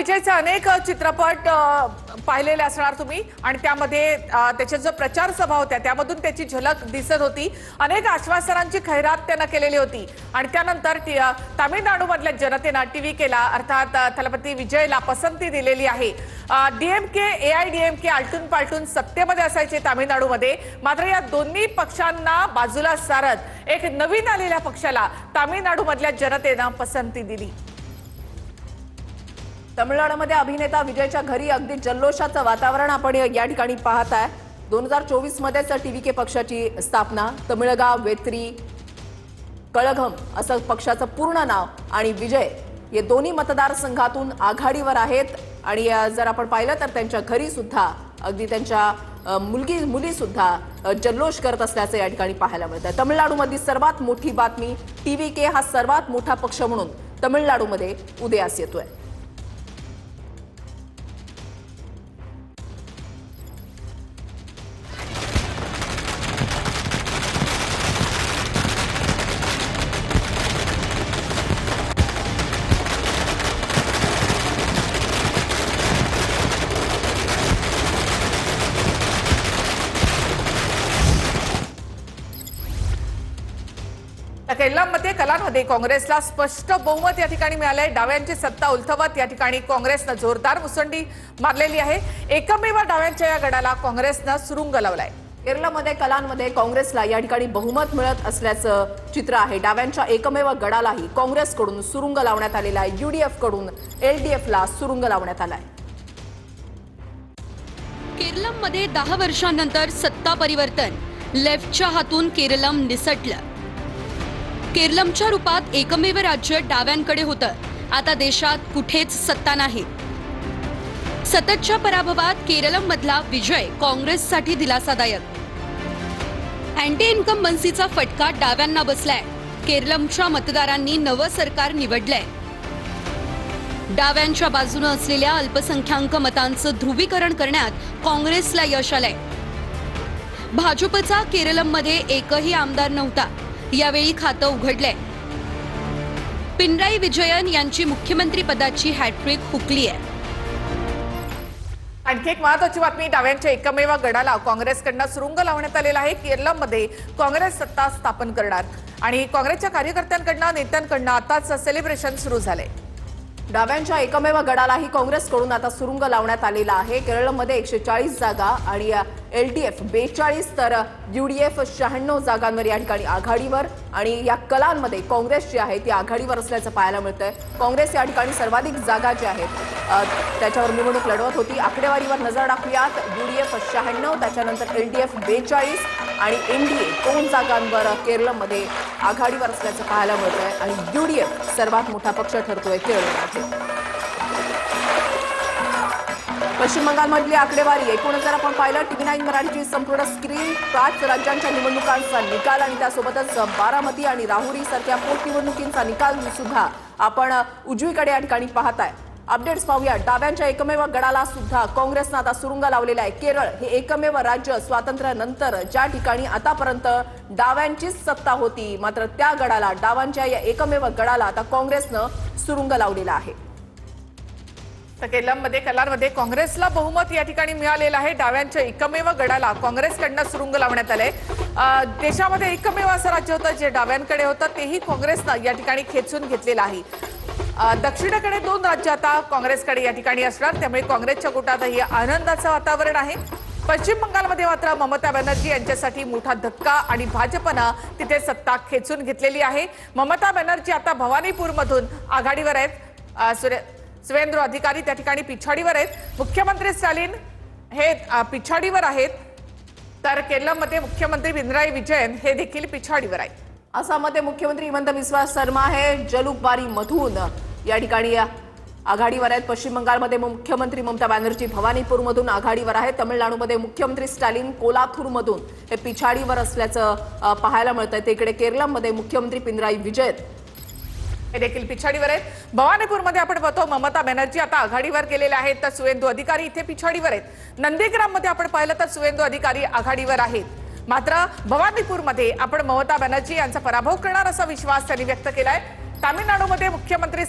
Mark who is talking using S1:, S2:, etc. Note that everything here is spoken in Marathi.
S1: विजयचे अनेक चित्रपट पाहिलेले असणार तुम्ही आणि त्यामध्ये त्याच्या जो प्रचार सभा होत्या त्यामधून त्याची झलक दिसत होती। अनेक आश्वासनांची खैरात त्याने केलेली होती आणि त्यानंतर तामिळनाडूमधल्या जनतेने टीव्हीकेला अर्थात थलपती विजयला पसंती दिलेली आहे। डीएमके एआयडीएमके आलटून पालटून सत्तेमध्ये असायचे तामिळनाडूमध्ये, मात्र या दोन्ही पक्षांना बाजूला सारत एक नवीन आलेल्या पक्षाला तामिळनाडूमधल्या जनतेने पसंती दिली।
S2: तमिळनाडूमध्ये अभिनेता विजयच्या घरी अगदी जल्लोषाचं वातावरण आपण या ठिकाणी पाहताय। 2024 मध्येच टीव्हीके पक्षाची स्थापना, तमिळगा वेत्री कळघम असं पक्षाचं पूर्ण नाव आणि विजय हे दोन्ही मतदारसंघातून आघाडीवर आहेत आणि जर आपण पाहिलं तर त्यांच्या घरी सुद्धा अगदी त्यांच्या मुली सुद्धा जल्लोष करत असल्याचं या ठिकाणी पाहायला मिळतं। तमिळनाडूमधली सर्वात मोठी बातमी, टीव्हीके हा सर्वात मोठा पक्ष म्हणून तमिळनाडूमध्ये उदयास येतोय।
S1: केरळमध्ये कलांमध्ये काँग्रेसला स्पष्ट बहुमत या ठिकाणी मिळालंय। डाव्यांची सत्ता उलथवत या ठिकाणी काँग्रेसने जोरदार मुसंडी मारलेली आहे। एकमेव डाव्यांच्या या गडाला काँग्रेसने सुरुंग लावलाय।
S2: केरळमध्ये कलांमध्ये काँग्रेसला या ठिकाणी बहुमत मिळत असल्याचं चित्र आहे। डाव्यांच्या एकमेव गडालाही काँग्रेसकडून सुरुंग लावण्यात आलेला आहे। यूडीएफ कडून एलडीएफला सुरुंग लावण्यात आलाय।
S3: केरळमध्ये 10 वर्षांनंतर सत्ता परिवर्तन, लेफ्टच्या हातून केरळम निसटलं। केरळमच्या रूपात एकमेव राज्य डाव्यांकडे होतं। आता देशात कुठेच सत्ता नाही। सततच्या पराभवात केरळममधला विजय काँग्रेससाठी दिलासादायक। अँटी इन्कम्बन्सीचा फटका डाव्यांना बसलाय। केरळमच्या मतदारांनी नवं सरकार निवडलंय। डाव्यांच्या बाजूने असलेल्या अल्पसंख्याक मतांचं ध्रुवीकरण करण्यात काँग्रेसला यश आलंय। भाजपचा केरळममध्ये एकही आमदार नव्हता, यावेळी खातं उघडलंय। पिनराई विजयन यांची मुख्यमंत्री पदाची हॅट्रिक हुकली आहे।
S1: आणखी एक महत्त्वाची बातमी, डाव्यांच्या एकमेव गडाला काँग्रेसकडून सुरुंग लावण्यात आलेला आहे। केरळमध्ये काँग्रेस सत्ता स्थापन करणार आणि काँग्रेसच्या कार्यकर्त्यांकडून नेत्यांकडून आताच सेलिब्रेशन सुरू झालंय।
S2: डाव्यांच्या एकमेव गडालाही काँग्रेसकडून आता सुरुंग लावण्यात आलेला आहे। केरळमध्ये 140 जागा आणि एलडीएफ 42 तर यूडीएफ 96 जागांवर या ठिकाणी आघाडीवर आणि या कलांमध्ये काँग्रेस जी आहे ती आघाडीवर असल्याचं पाहायला मिळतंय। काँग्रेस या ठिकाणी सर्वाधिक जागा ज्या आहेत त्याच्यावर निवडणूक लढवत होती। आकडेवारीवर नजर टाकूयात, यूडीएफ 96, त्याच्यानंतर एलडीएफ 42 आणि एनडीए 2 जागांवर केरळमध्ये आघाडीवर असल्याचं पाहायला मिळतंय आणि यूडीएफ सर्वात मोठा पक्ष ठरतोय केरळमध्ये। पश्चिम बंगालमधली आकडेवारी एकूण जर आपण पाहिलं, TV9 मराठीची संपूर्ण स्क्रीन 5 राज्यांच्या निवडणुकांचा निकाल आणि त्यासोबतच बारामती आणि राहुरी सारख्या पोटनिवडणुकींचा निकाल सुद्धा आपण उजवीकडे या ठिकाणी पाहताय। अपडेट्स पाहूया। डाव्यांच्या एकमेव गडाला सुद्धा काँग्रेसने आता सुरुंग लावलेला आहे। केरळ हे एकमेव राज्य स्वातंत्र्यानंतर ज्या ठिकाणी आतापर्यंत डाव्यांचीच सत्ता होती, मात्र त्या गडाला, डावांच्या या एकमेव गडाला आता काँग्रेसने सुरुंग लावलेला आहे।
S1: केरळमध्ये कलांमध्ये काँग्रेसला बहुमत या ठिकाणी मिळालेलं आहे। डाव्यांच्या एकमेव गडाला काँग्रेसकडून सुरुंग लावण्यात आलंय। देशामध्ये एकमेव असं राज्य होतं जे डाव्यांकडे होतं, तेही काँग्रेसने या ठिकाणी खेचून घेतलेलं आहे। दक्षिणेकडे 2 राज्य आता काँग्रेसकडे या ठिकाणी असणार, त्यामुळे काँग्रेसच्या गोटातही आनंदाचं वातावरण आहे। पश्चिम बंगालमध्ये मात्र ममता बॅनर्जी यांच्यासाठी मोठा धक्का आणि भाजपनं तिथे सत्ता खेचून घेतलेली आहे। ममता बॅनर्जी आता भवानीपूरमधून आघाडीवर आहेत। सुवेंदु अधिकारी त्या ठिकाणी पिछाडीवर आहेत। मुख्यमंत्री स्टॅलिन हे पिछाडीवर आहेत, तर केरळमध्ये मुख्यमंत्री पिनराई विजयन हे देखील पिछाडीवर आहेत।
S2: आसाममध्ये मुख्यमंत्री हिमंत बिस्वा शर्मा हे जलुकबारी मधून या ठिकाणी आघाडीवर आहेत। पश्चिम बंगालमध्ये मुख्यमंत्री ममता बॅनर्जी भवानीपूरमधून आघाडीवर आहेत। तमिळनाडूमध्ये मुख्यमंत्री स्टॅलिन कोल्हापूरमधून हे पिछाडीवर असल्याचं पाहायला मिळतंय। तिकडे केरळमध्ये मुख्यमंत्री पिनराई विजयन
S1: हे देखील पिछाडीवर आहेत। भवानीपूरमध्ये आपण पाहतो ममता बॅनर्जी आता आघाडीवर गेलेले आहेत, तर सुवेंदु अधिकारी इथे पिछाडीवर आहेत। नंदीग्राममध्ये आपण पाहिलं तर सुवेंदु अधिकारी आघाडीवर आहेत, मात्र भवानीपूरमध्ये आपण ममता बॅनर्जी यांचा पराभव करणार असा विश्वास त्यांनी व्यक्त केलाय। तामिळनाडूमध्ये मुख्यमंत्री